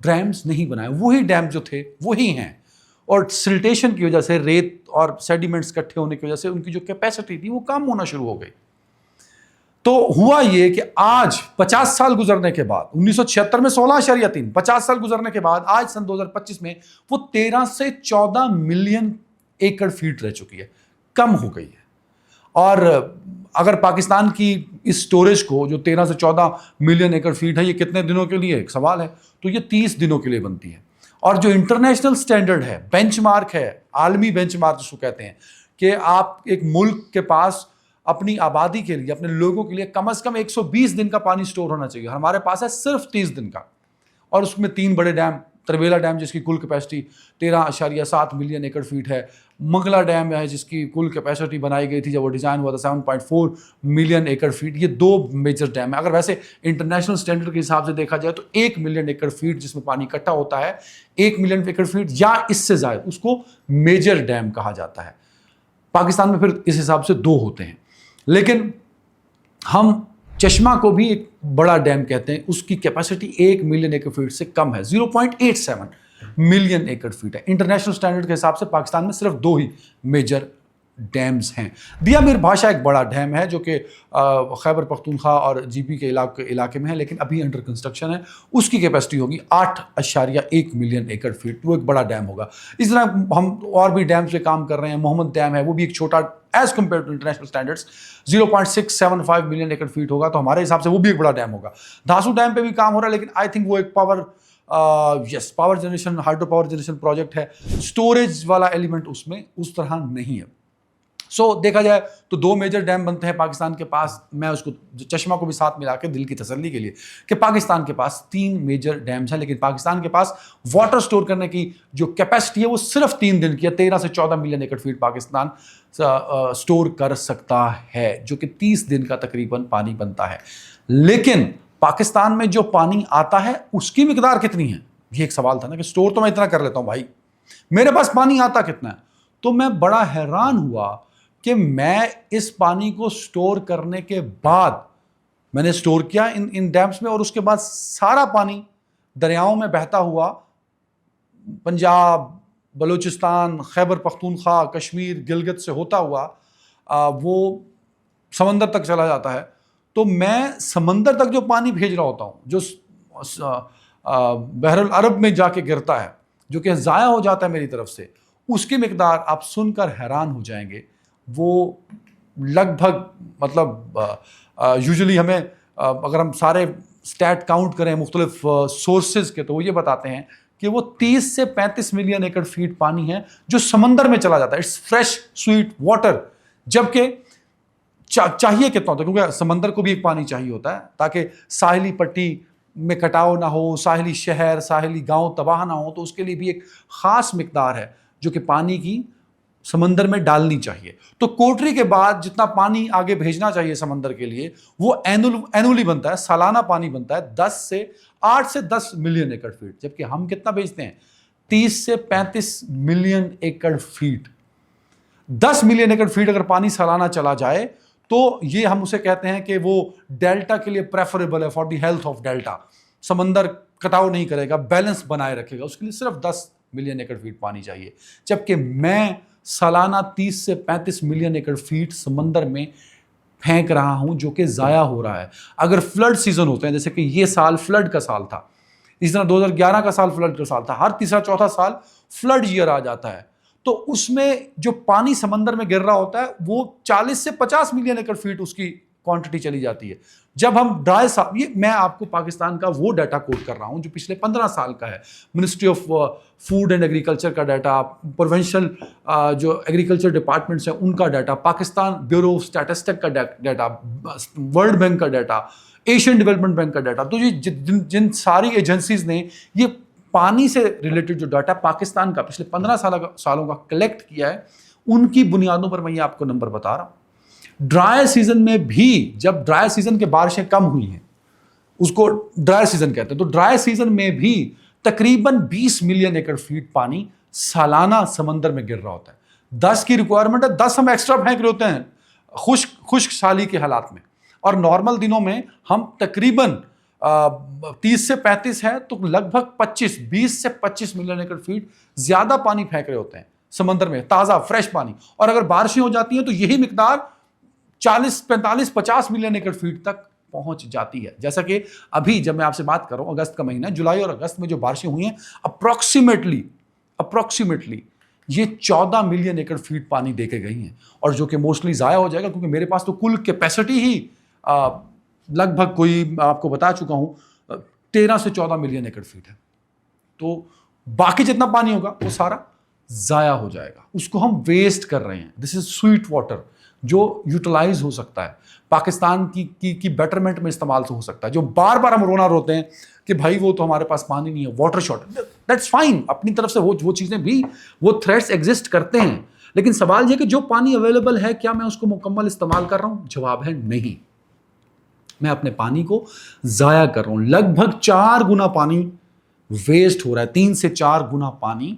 Dams نہیں بنائے. وہی ڈیم جو تھے وہی ہیں, اور سلٹیشن کی وجہ سے, ریت اور سیڈیمنٹس اکٹھے ہونے کی وجہ سے ان کی جو کیپیسٹی تھی وہ کم ہونا شروع ہو گئی. تو ہوا یہ کہ آج 50 سال گزرنے کے بعد, 1976 میں 16.3, 50 سال گزرنے کے بعد آج سن 2025 میں وہ 13 سے 14 ملین ایکڑ فیٹ رہ چکی ہے, کم ہو گئی ہے. اور اگر پاکستان کی اس سٹوریج کو جو 13 سے 14 ملین ایکڑ فیٹ ہے, یہ کتنے دنوں کے لیے ایک سوال ہے, تو یہ 30 دنوں کے لیے بنتی ہے. اور جو انٹرنیشنل سٹینڈرڈ ہے, بینچ مارک ہے, عالمی بینچ مارک جس کو کہتے ہیں, کہ آپ ایک ملک کے پاس اپنی آبادی کے لیے, اپنے لوگوں کے لیے کم از کم 120 دن کا پانی سٹور ہونا چاہیے. ہمارے پاس ہے صرف 30 دن کا, اور اس میں 3 بڑے ڈیم, تربیلا ڈیم جس کی کل کیپیسٹی 13.7 ملین ایکڑ فیٹ ہے, منگلا ڈیم ہے جس کی کل کیپیسٹی بنائی گئی تھی جب وہ ڈیزائن ہوا تھا 7.4 ملین ایکڑ فیٹ. یہ 2 میجر ڈیم ہیں. اگر ویسے انٹرنیشنل سٹینڈرڈ کے حساب سے دیکھا جائے تو 1 ملین ایکڑ فیٹ جس میں پانی اکٹھا ہوتا ہے, 1 ملین ایکڑ فیٹ یا اس سے زائد, اس کو میجر ڈیم کہا جاتا ہے. پاکستان میں پھر اس حساب سے 2 ہوتے ہیں. لیکن ہم چشمہ کو بھی ایک بڑا ڈیم کہتے ہیں, اس کی کیپیسٹی 1 ملین ایکڑ فیٹ سے کم ہے, 0.87 ملین ایکڑ فیٹ ہے. انٹرنیشنل سٹینڈرڈ کے حساب سے پاکستان میں صرف 2 ہی میجر ڈیمز ہیں. دیا میر بھاشا ایک بڑا ڈیم ہے جو کہ خیبر پختونخوا اور جی پی کے علاقے میں ہے, لیکن ابھی انڈر کنسٹرکشن ہے. اس کی کیپیسٹی ہوگی 8.1 ملین ایکڑ فیٹ, وہ ایک بڑا ڈیم ہوگا. اس طرح ہم اور بھی ڈیمز پہ کام کر رہے ہیں. محمد ڈیم ہے, وہ بھی ایک چھوٹا as compare to international standards 0.675 million acre feet ہوگا, تو ہمارے حساب سے وہ بھی ایک بڑا ڈیم ہوگا. دھاسو ڈیم پہ بھی کام ہو رہا ہے, لیکن آئی تھنک وہ ایک power generation, hydro power generation project ہے. اسٹوریج والا ایلیمنٹ اس میں اس طرح نہیں ہے. سو دیکھا جائے تو 2 میجر ڈیم بنتے ہیں پاکستان کے پاس. میں اس کو چشمہ کو بھی ساتھ ملا کے دل کی تسلی کے لیے کہ پاکستان کے پاس 3 میجر ڈیمز ہیں, لیکن پاکستان کے پاس واٹر سٹور کرنے کی جو کیپیسٹی ہے وہ صرف 3 دن کی ہے. 13 سے 14 million acre fat Pakistan store کر سکتا ہے, جو کہ 30 دن کا تقریباً پانی بنتا ہے. لیکن پاکستان میں جو پانی آتا ہے اس کی مقدار کتنی ہے, یہ ایک سوال تھا نا, کہ سٹور تو میں اتنا کر لیتا ہوں بھائی, میرے پاس پانی آتا کتنا ہے. تو میں بڑا حیران ہوا کہ میں اس پانی کو سٹور کرنے کے بعد, میں نے سٹور کیا ان ڈیمز میں, اور اس کے بعد سارا پانی دریاؤں میں بہتا ہوا پنجاب, بلوچستان, خیبر پختونخوا, کشمیر, گلگت سے ہوتا ہوا وہ سمندر تک چلا جاتا ہے. تو میں سمندر تک جو پانی بھیج رہا ہوتا ہوں, جو بحر العرب میں جا کے گرتا ہے, جو کہ ضائع ہو جاتا ہے میری طرف سے, اس کی مقدار آپ سن کر حیران ہو جائیں گے. وہ لگ بھگ مطلب یوزلی ہمیں اگر ہم سارے اسٹیٹ کاؤنٹ کریں مختلف سورسز کے, تو وہ یہ بتاتے ہیں کہ وہ 30 سے 35 ملین ایکڑ فیٹ پانی ہے جو سمندر میں چلا جاتا ہے. It's fresh sweet water. جبکہ چاہیے کتنا ہوتا ہے, کیونکہ سمندر کو بھی ایک پانی چاہیے ہوتا ہے تاکہ ساحلی پٹی میں کٹاؤ نہ ہو, ساحلی شہر, ساحلی گاؤں تباہ نہ ہو. تو اس کے لیے بھی ایک خاص مقدار ہے جو کہ پانی کی سمندر میں ڈالنی چاہیے. تو کوٹری کے بعد جتنا پانی آگے بھیجنا چاہیے سمندر کے لیے, وہ اینولی بنتا ہے, سالانہ پانی بنتا ہے 8 سے 10 ملین ایکڑ فیٹ. جبکہ ہم کتنا بھیجتے ہیں, 30 سے 35 million acre fat. 10 million acre fat اگر پانی سالانہ چلا جائے تو یہ ہم اسے کہتے ہیں کہ وہ ڈیلٹا کے لیے پریفریبل ہے, for the health of delta. سمندر کٹاؤ نہیں کرے گا, بیلنس بنائے رکھے گا, اس کے لیے صرف 10 ملین ایکڑ فیٹ پانی چاہیے. جبکہ میں سالانہ 30 سے 35 ملین ایکڑ فیٹ سمندر میں پھینک رہا ہوں, جو کہ ضائع ہو رہا ہے. اگر فلڈ سیزن ہوتے ہیں, جیسے کہ یہ سال فلڈ کا سال تھا, اس طرح 2011 کا سال فلڈ کا سال تھا, ہر تیسرا چوتھا سال فلڈ ایئر آ جاتا ہے, تو اس میں جو پانی سمندر میں گر رہا ہوتا ہے وہ 40 سے 50 ملین ایکڑ فیٹ اس کی کوانٹٹی چلی جاتی ہے. جب ہم ڈرائی سال, یہ میں آپ کو پاکستان کا وہ ڈیٹا کوٹ کر رہا ہوں جو پچھلے 15 سال کا ہے, ministry of food and agriculture کا ڈیٹا, پروونشل جو ایگریکلچر ڈپارٹمنٹس ہیں ان کا data, Pakistan bureau of statistic کا ڈیٹا, ورلڈ بینک کا ڈیٹا, ایشین ڈیولپمنٹ بینک کا ڈیٹا. تو یہ جن ساری ایجنسیز نے یہ پانی سے ریلیٹڈ جو ڈیٹا پاکستان کا پچھلے 15 سالوں کا کلیکٹ کیا ہے, ان کی بنیادوں پر میں یہ آپ کو نمبر بتا رہا ہوں. ڈرائی سیزن میں بھی, جب ڈرائی سیزن کے بارشیں کم ہوئی ہیں, اس کو ڈرائی سیزن کہتے ہیں, تو ڈرائی سیزن میں بھی تقریباً 20 ملین ایکڑ فیٹ پانی سالانہ سمندر میں گر رہا ہوتا ہے. 10 کی ریکوائرمنٹ ہے, 10 ہم ایکسٹرا پھینک رہے ہوتے ہیں خشک سالی کے حالات میں, اور نارمل دنوں میں ہم تقریباً 30 سے 35 ہے تو لگ بھگ 20 سے 25 ملین ایکڑ فیٹ زیادہ پانی پھینک رہے ہوتے ہیں سمندر میں، تازہ فریش پانی. اور اگر بارشیں ہو جاتی ہیں تو یہی مقدار 40 45 50 ملین ایکڑ فیٹ تک پہنچ جاتی ہے. جیسا کہ ابھی جب میں آپ سے بات کر رہا ہوں اگست کا مہینہ، جولائی اور اگست میں جو بارشیں ہوئی ہیں اپروکسیمیٹلی یہ 14 ملین ایکڑ فیٹ پانی دے کے گئی ہیں، اور جو کہ موسٹلی ضائع ہو جائے گا کیونکہ میرے پاس تو کل کیپیسٹی ہی لگ بھگ کوئی آپ کو بتا چکا ہوں 13 سے 14 ملین ایکڑ فیٹ ہے. تو باقی جتنا پانی ہوگا وہ سارا ضائع ہو جائے گا، اس کو ہم ویسٹ کر رہے ہیں. دس از سویٹ واٹر جو یوٹیلائز ہو سکتا ہے، پاکستان کی بیٹرمنٹ میں استعمال ہو سکتا ہے. جو بار بار ہم رونا روتے ہیں کہ بھائی وہ تو ہمارے پاس پانی نہیں ہے، واٹر شارٹ، دیٹس فائن. اپنی طرف سے وہ چیزیں بھی، وہ تھریٹس ایگزسٹ کرتے ہیں، لیکن سوال یہ کہ جو پانی اویلیبل ہے کیا میں اس کو مکمل استعمال کر رہا ہوں؟ جواب ہے نہیں. میں اپنے پانی کو ضائع کر رہا ہوں. لگ بھگ 4 گنا پانی ویسٹ ہو رہا ہے، 3 سے 4 گنا پانی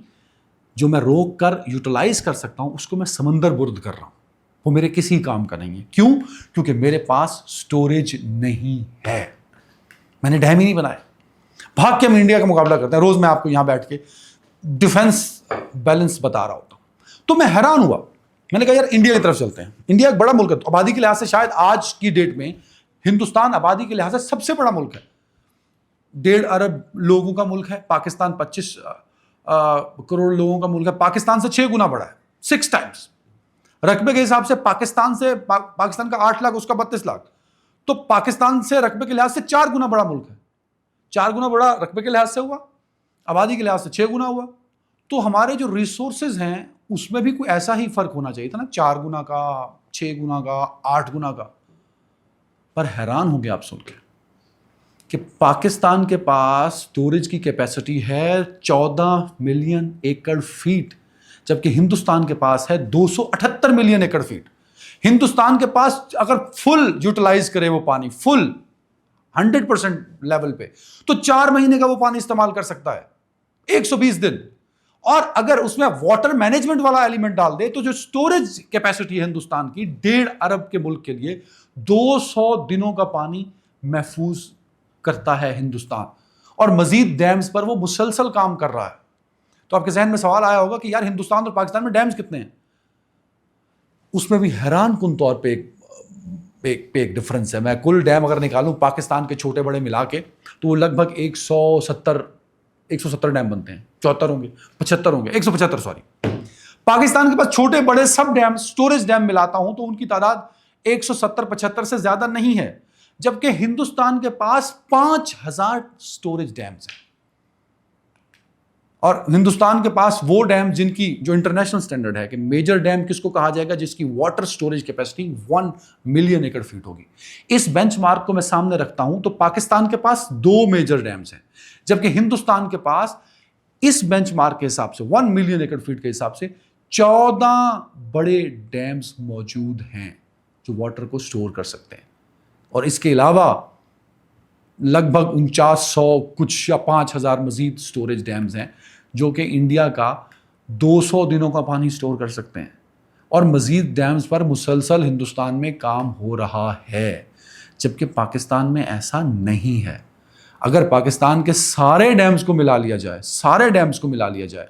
جو میں روک کر یوٹیلائز کر سکتا ہوں اس کو میں سمندر برد کر رہا ہوں. وہ میرے کسی کام کا نہیں ہے. کیوں؟ کیونکہ میرے پاس سٹوریج نہیں ہے، میں نے ڈیم ہی نہیں بنائے. بھاگ کے ہم انڈیا کا مقابلہ کرتے ہیں. روز میں آپ کو یہاں بیٹھ کے ڈیفنس بیلنس بتا رہا ہوتا ہوں تو میں حیران ہوا. میں نے کہا یار انڈیا کی طرف چلتے ہیں. انڈیا ایک بڑا ملک ہے، آبادی کے لحاظ سے شاید آج کی ڈیٹ میں ہندوستان آبادی کے لحاظ سے سب سے بڑا ملک ہے. 1.5 ارب لوگوں کا ملک ہے. پاکستان 25 کروڑ لوگوں کا ملک ہے. پاکستان سے 6 گنا بڑا ہے، 6 ٹائمز. رقبے کے حساب سے پاکستان کا 8 لاکھ، اس کا 32 لاکھ. تو پاکستان سے رقبے کے لحاظ سے 4 گنا بڑا ملک ہے. 4 گنا بڑا رقبے کے لحاظ سے ہوا، آبادی کے لحاظ سے 6 گنا ہوا. تو ہمارے جو ریسورسز ہیں اس میں بھی کوئی ایسا ہی فرق ہونا چاہیے تھا نا، 4 گنا کا، 6 گنا کا، 8 گنا کا. پر حیران ہوں گے آپ سن کے کہ پاکستان کے پاس سٹوریج کی کیپیسٹی ہے 14 ملین ایکڑ فیٹ، جبکہ ہندوستان کے پاس ہے 278 ملین ایکڑ فیٹ. ہندوستان کے پاس اگر فل یوٹیلائز کرے وہ پانی، فل 100% لیول پہ، تو 4 مہینے کا وہ پانی استعمال کر سکتا ہے، 120 دن. اور اگر اس میں واٹر مینجمنٹ والا ایلیمنٹ ڈال دے تو جو سٹوریج کیپیسٹی ہے ہندوستان کی 1.5 ارب کے ملک کے لیے 200 دنوں کا پانی محفوظ کرتا ہے ہندوستان. اور مزید ڈیمز پر وہ مسلسل کام کر رہا ہے. تو آپ کے ذہن میں سوال آیا ہوگا کہ یار ہندوستان اور پاکستان میں ڈیمز کتنے ہیں؟ اس میں بھی حیران کن طور پہ ایک ڈفرنس ہے. میں کل ڈیم اگر نکالوں پاکستان کے چھوٹے بڑے ملا کے تو وہ لگ بھگ 170 ڈیم بنتے ہیں. 74 ہوں گے، 75 ہوں گے، 175 سوری. پاکستان کے پاس چھوٹے بڑے سب ڈیم، سٹوریج ڈیم ملاتا ہوں تو ان کی تعداد 170-75 سے زیادہ نہیں ہے، جبکہ ہندوستان کے پاس 5000 سٹوریج ڈیمز ہیں. اور ہندوستان کے پاس وہ ڈیم جن کی جو انٹرنیشنل سٹینڈرڈ ہے کہ میجر ڈیم کس کو کہا جائے گا، جس کی water storage capacity 1 million acre fat ہوگی. اس بینچ مارک کو میں سامنے رکھتا ہوں تو پاکستان کے پاس 2 میجر ڈیمز ہیں، جبکہ ہندوستان کے پاس اس بینچ مارک کے حساب سے 1 ملین ایکڑ فیٹ کے حساب سے 14 بڑے ڈیمز موجود ہیں جو واٹر کو سٹور کر سکتے ہیں. اور اس کے علاوہ لگ بھگ 4900 کچھ یا 5000 مزید سٹوریج ڈیمز ہیں جو کہ انڈیا کا 200 دنوں کا پانی سٹور کر سکتے ہیں. اور مزید ڈیمز پر مسلسل ہندوستان میں کام ہو رہا ہے، جبکہ پاکستان میں ایسا نہیں ہے. اگر پاکستان کے سارے ڈیمز کو ملا لیا جائے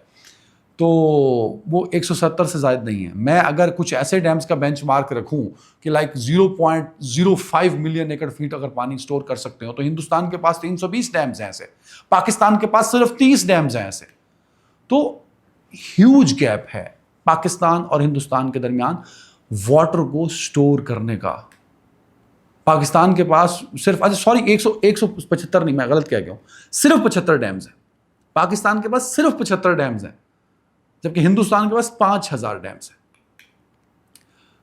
تو وہ 170 سے زائد نہیں ہے. میں اگر کچھ ایسے ڈیمز کا بینچ مارک رکھوں کہ لائک 0.05 ملین ایکڑ فیٹ اگر پانی سٹور کر سکتے ہو تو ہندوستان کے پاس 320 ڈیمز ہیں ایسے، پاکستان کے پاس صرف 30 ڈیمز ہیں ایسے. تو ہیوج گیپ ہے پاکستان اور ہندوستان کے درمیان واٹر کو سٹور کرنے کا. پاکستان کے پاس صرف 175 نہیں، میں غلط کہہ گیا ہوں، صرف 75 ڈیمز ہیں. پاکستان کے پاس صرف 75 ڈیمز ہیں، جبکہ ہندوستان کے پاس 5000 ڈیمز ہیں.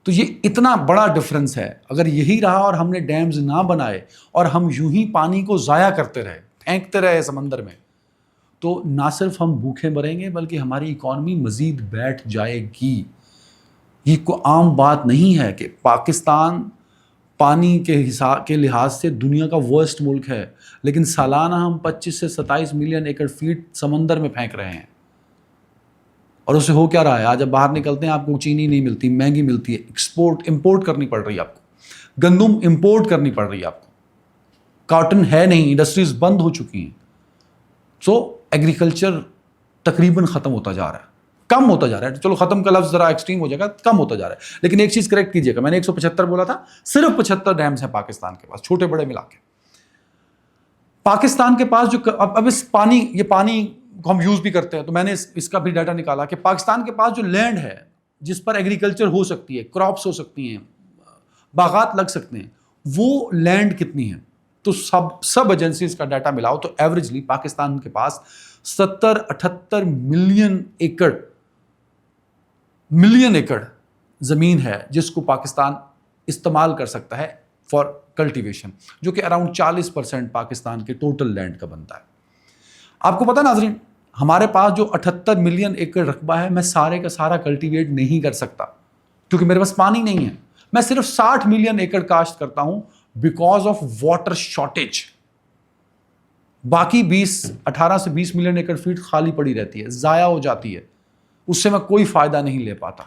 تو یہ اتنا بڑا ڈفرنس ہے. اگر یہی رہا اور ہم نے ڈیمز نہ بنائے اور ہم یوں ہی پانی کو ضائع کرتے رہے، پھینکتے رہے سمندر میں، تو نہ صرف ہم بھوکے مریں گے بلکہ ہماری اکانومی مزید بیٹھ جائے گی. یہ کوئی عام بات نہیں ہے کہ پاکستان پانی کے لحاظ سے دنیا کا ورسٹ ملک ہے، لیکن سالانہ ہم 25 سے 27 ملین ایکڑ فیٹ سمندر میں پھینک رہے ہیں. اور اسے ہو کیا رہا ہے؟ آج جب باہر نکلتے ہیں آپ کو چینی نہیں ملتی، مہنگی ملتی ہے، امپورٹ کرنی پڑ رہی ہے آپ کو، گندم امپورٹ کرنی پڑ رہی ہے آپ کو. کاٹن ہے نہیں, انڈسٹریز بند ہو چکی ہیں. سو ایگریکلچر تقریباً ختم ہوتا جا رہا ہے, کم ہوتا جا رہا ہے. چلو ختم کا لفظ ذرا ایکسٹریم ہو جائے گا, کم ہوتا جا رہا ہے. لیکن ایک چیز کریکٹ کیجیے گا, میں نے 175 بولا تھا, صرف 75 ڈیمز ہیں پاکستان کے پاس, چھوٹے بڑے ملا کے. پاکستان کے پاس جو اب اس پانی, یہ پانی کو ہم یوز بھی کرتے ہیں, تو میں نے اس کا بھی ڈیٹا نکالا کہ پاکستان کے پاس جو لینڈ ہے جس پر ایگریکلچر ہو سکتی ہے, کراپس ہو سکتی ہیں, باغات لگ سکتے ہیں, وہ لینڈ کتنی ہے. تو سب ایجنسیز کا ڈیٹا ملاؤ تو ایوریجلی پاکستان کے پاس 70-78 ملین ایکڑ زمین ہے جس کو پاکستان استعمال کر سکتا ہے فار کلٹیویشن, جو کہ اراؤنڈ 40% پاکستان کے ٹوٹل لینڈ کا بنتا ہے. آپ کو پتا ناظرین, ہمارے پاس جو 78 ملین ایکڑ رقبہ ہے, میں سارے کا سارا کلٹیویٹ نہیں کر سکتا کیونکہ میرے پاس پانی نہیں ہے. میں صرف 60 ملین ایکڑ کاشت کرتا ہوں بیکاز آف واٹر شارٹیج. باقی 18 سے 20 ملین ایکڑ فیٹ خالی پڑی رہتی ہے, ضائع ہو جاتی ہے, اس سے میں کوئی فائدہ نہیں لے پاتا.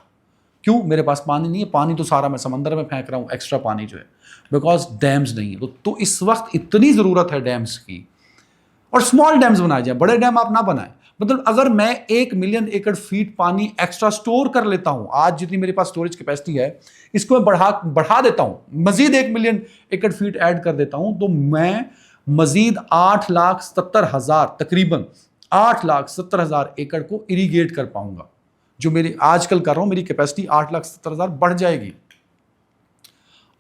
کیوں؟ میرے پاس پانی نہیں ہے. پانی تو سارا میں سمندر میں پھینک رہا ہوں, ایکسٹرا پانی جو ہے, بیکاز ڈیمز نہیں ہے. تو اس وقت اتنی ضرورت ہے ڈیمز کی, اور اسمال ڈیمز بنائے جائیں, بڑے ڈیم آپ نہ بنائیں. مطلب اگر میں 1 ملین ایکڑ فیٹ پانی ایکسٹرا سٹور کر لیتا ہوں, آج جتنی میرے پاس سٹوریج کیپیسٹی ہے اس کو میں بڑھا دیتا ہوں, مزید 1 ملین ایکڑ فیٹ ایڈ کر دیتا ہوں, تو میں مزید 8,70,000 تقریباً 8,70,000 ایکڑ کو اریگیٹ کر پاؤں گا. جو میری آج کل کر رہا ہوں, میری کیپیسٹی 8,70,000 بڑھ جائے گی.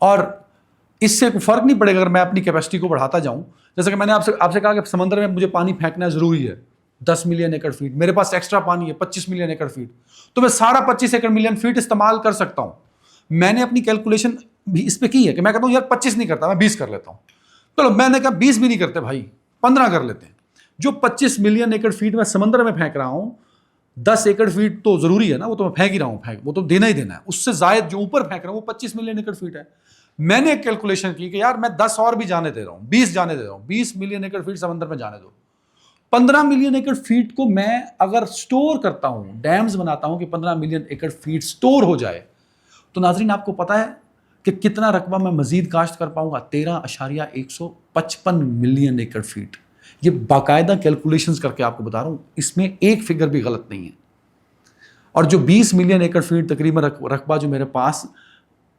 اور اس سے کوئی فرق نہیں پڑے گا اگر میں اپنی کیپیسٹی کو بڑھاتا جاؤں. جیسا کہ میں نے آپ سے کہا کہ سمندر میں مجھے پانی پھینکنا ضروری ہے 10 ملین ایکڑ فیٹ, میرے پاس ایکسٹرا پانی ہے 25 ملین ایکڑ فیٹ, تو میں سارا 25 ملین فیٹ استعمال کر سکتا ہوں. میں نے اپنی کیلکولیشن بھی اس پہ کی ہے کہ میں کہتا ہوں یار 25 نہیں کرتا, میں 20 کر لیتا ہوں. چلو میں نے کہا 20 بھی نہیں کرتے بھائی, 15 کر لیتے ہیں. جو 25 ملین ایکڑ فیٹ میں سمندر میں پھینک رہا ہوں, 10 ایکڑ فیٹ تو ضروری ہے نا, وہ تو میں پھینک ہی رہا ہوں, وہ تو دینا ہی دینا ہے. اس سے زائد جو اوپر پھینک رہا ہوں وہ 25 ملین ایکڑ فیٹ ہے. میں نے ایک کیلکولیشن کی کہ یار میں 10 اور بھی جانے دے رہا ہوں, 20 جانے دے رہا ہوں, 20 ملین ایکڑ فیٹ سمندر میں جانے دو. 15 ملین ایکڑ فیٹ کو میں اگر سٹور کرتا ہوں, ڈیمز بناتا ہوں کہ 15 ملین ایکڑ فیٹ سٹور ہو جائے, تو ناظرین آپ کو پتا ہے کہ کتنا رقبہ میں مزید کاشت کر پاؤں گا؟ 13.155 ملین ایکڑ فیٹ. یہ باقاعدہ کیلکولیشنز کر کے آپ کو بتا رہا ہوں, اس میں ایک فگر بھی غلط نہیں ہے. اور جو 20 ملین ایکڑ فیٹ تقریباً رقبہ جو میرے پاس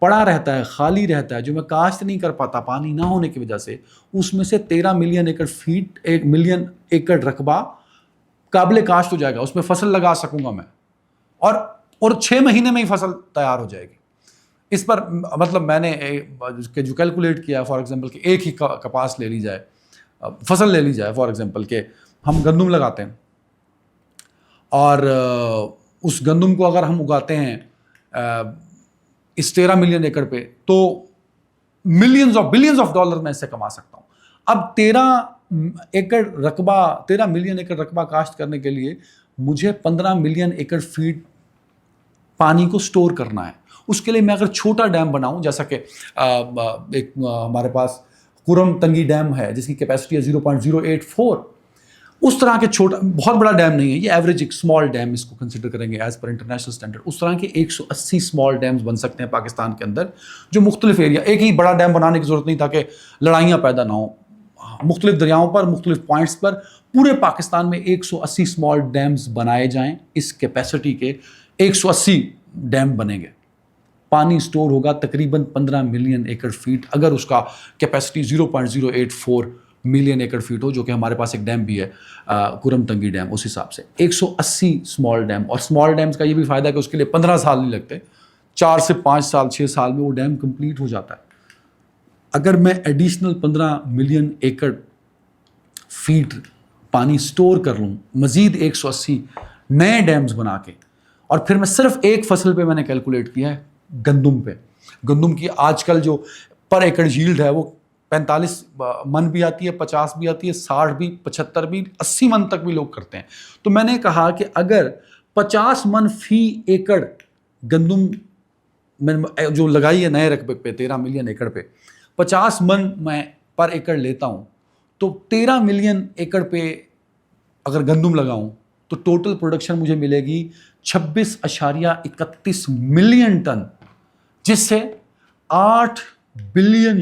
پڑا رہتا ہے, خالی رہتا ہے, جو میں کاشت نہیں کر پاتا پانی نہ ہونے کی وجہ سے, اس میں سے 13 ملین ایکڑ فیٹ 1 ملین ایکڑ رقبہ قابل کاشت ہو جائے گا. اس میں فصل لگا سکوں گا میں, اور 6 مہینے میں ہی فصل تیار ہو جائے گی. اس پر مطلب میں نے جو کیلکولیٹ کیا فار ایگزامپل کہ ایک ہی کپاس لے لی جائے, فصل لے لی جائے, فار ایگزامپل کہ ہم گندم لگاتے ہیں, اور اس گندم کو اگر ہم اگاتے ہیں اس 13 ملین ایکڑ پہ, تو بلینز آف ڈالر میں اس سے کما سکتا ہوں. اب 13 ملین ایکڑ رقبہ کاشت کرنے کے لیے مجھے 15 ملین ایکڑ فیٹ پانی کو سٹور کرنا ہے. اس کے لیے میں اگر چھوٹا ڈیم بناؤں, جیسا کہ ایک ہمارے پاس کرم تنگی ڈیم ہے جس کی کیپیسٹی ہے 0.084, اس طرح کے چھوٹا, بہت بڑا ڈیم نہیں ہے یہ, ایوریج ایک اسمال ڈیم اس کو کنسیڈر کریں گے ایز پر انٹرنیشنل اسٹینڈرڈ. اس طرح کے 180 اسمال ڈیمز بن سکتے ہیں پاکستان کے اندر, جو مختلف ایریا, ایک ہی بڑا ڈیم بنانے کی ضرورت نہیں تاکہ لڑائیاں پیدا نہ ہوں. مختلف دریاؤں پر, مختلف پوائنٹس پر پورے پاکستان میں 180 اسمال ڈیمز بنائے جائیں. اس کیپیسٹی کے 180 ڈیم بنیں گے, پانی سٹور ہوگا تقریباً 15 ملین ایکڑ فیٹ, اگر اس کا کیپیسٹی 0.084 ملین ایکڑ فیٹ ہو, جو کہ ہمارے پاس ایک ڈیم بھی ہے کرم تنگی ڈیم. اس حساب سے 180 اسمال ڈیم, اور اسمال ڈیمز کا یہ بھی فائدہ ہے کہ اس کے لیے 15 سال نہیں لگتے, 4 سے 5 سال 6 سال میں وہ ڈیم کمپلیٹ ہو جاتا ہے. اگر میں ایڈیشنل 15 ملین ایکڑ فیٹ پانی سٹور کر لوں, مزید 180 نئے ڈیمز بنا کے, اور پھر میں صرف ایک فصل پہ میں نے کیلکولیٹ کیا ہے, گندم پہ. گندم کی آج کل جو پر ایکڑ ییلڈ ہے وہ 45 من بھی آتی ہے, 50 بھی آتی ہے, 60 بھی, 75 بھی, 80 من تک بھی لوگ کرتے ہیں. تو میں نے کہا کہ اگر 50 من فی ایکڑ گندم میں جو لگائی ہے نئے رقبے پہ 13 ملین ایکڑ پہ, 50 من میں پر ایکڑ لیتا ہوں, تو 13 ملین ایکڑ پہ اگر گندم لگاؤں تو ٹوٹل پروڈکشن مجھے ملے گی 26.31 ملین ٹن, جس سے $8 بلین